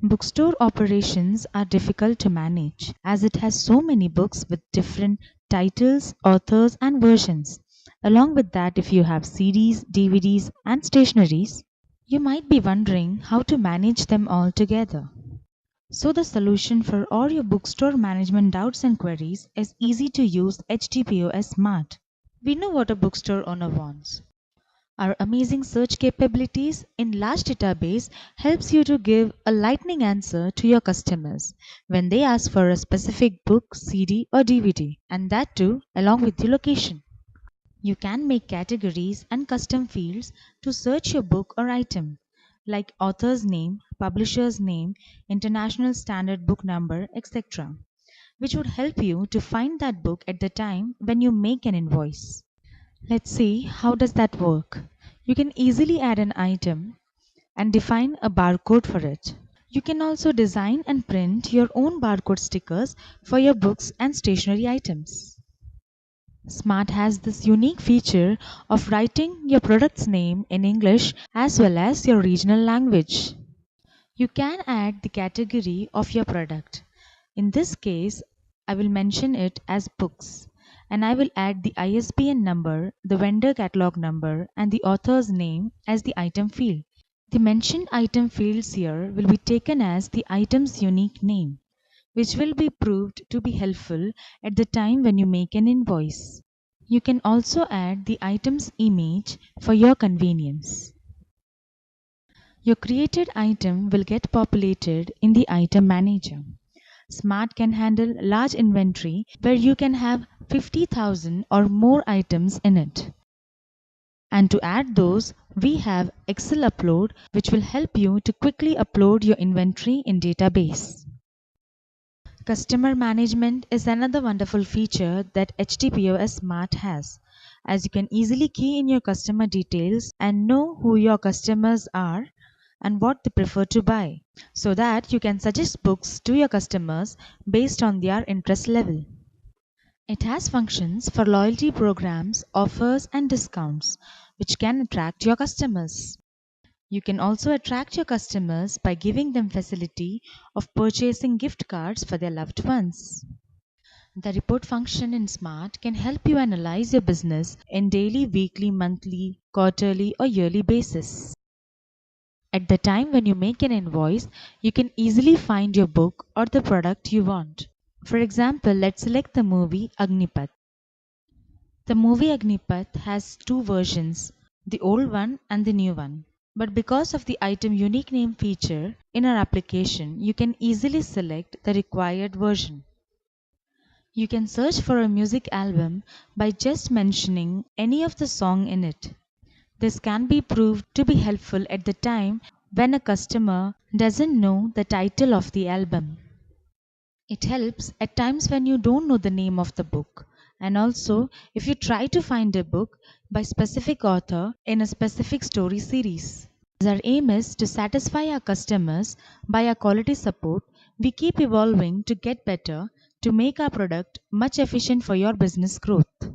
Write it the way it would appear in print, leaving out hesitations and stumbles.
Bookstore operations are difficult to manage as it has so many books with different titles, authors, and versions. Along with that, if you have CDs, DVDs, and stationaries, you might be wondering how to manage them all together. So, the solution for all your bookstore management doubts and queries is easy to use HTPOS Smart. We know what a bookstore owner wants. Our amazing search capabilities in large database helps you to give a lightning answer to your customers when they ask for a specific book, CD or DVD, and that too along with your location. You can make categories and custom fields to search your book or item like author's name, publisher's name, international standard book number, etc., which would help you to find that book at the time when you make an invoice. Let's see how does that work. You can easily add an item and define a barcode for it. You can also design and print your own barcode stickers for your books and stationery items. Smart has this unique feature of writing your product's name in English as well as your regional language. You can add the category of your product. In this case, I will mention it as books and I will add the ISBN number, the vendor catalog number, and the author's name as the item field. The mentioned item fields here will be taken as the item's unique name, which will be proved to be helpful at the time when you make an invoice. You can also add the item's image for your convenience. Your created item will get populated in the item manager. Smart can handle large inventory where you can have 50,000 or more items in it. And to add those, we have Excel Upload, which will help you to quickly upload your inventory in database. Customer management is another wonderful feature that HTPOS Smart has, as you can easily key in your customer details and know who your customers are and what they prefer to buy, so that you can suggest books to your customers based on their interest level. It has functions for loyalty programs, offers, and discounts, which can attract your customers. You can also attract your customers by giving them facility of purchasing gift cards for their loved ones. The report function in Smart can help you analyze your business in daily, weekly, monthly, quarterly, or yearly basis. At the time when you make an invoice, you can easily find your book or the product you want. For example, let's select the movie Agnipath. The movie Agnipath has two versions, the old one and the new one. But because of the item unique name feature in our application, you can easily select the required version. You can search for a music album by just mentioning any of the song in it. This can be proved to be helpful at the time when a customer doesn't know the title of the album. It helps at times when you don't know the name of the book, and also if you try to find a book by specific author in a specific story series. As our aim is to satisfy our customers by our quality support, we keep evolving to get better to make our product much efficient for your business growth.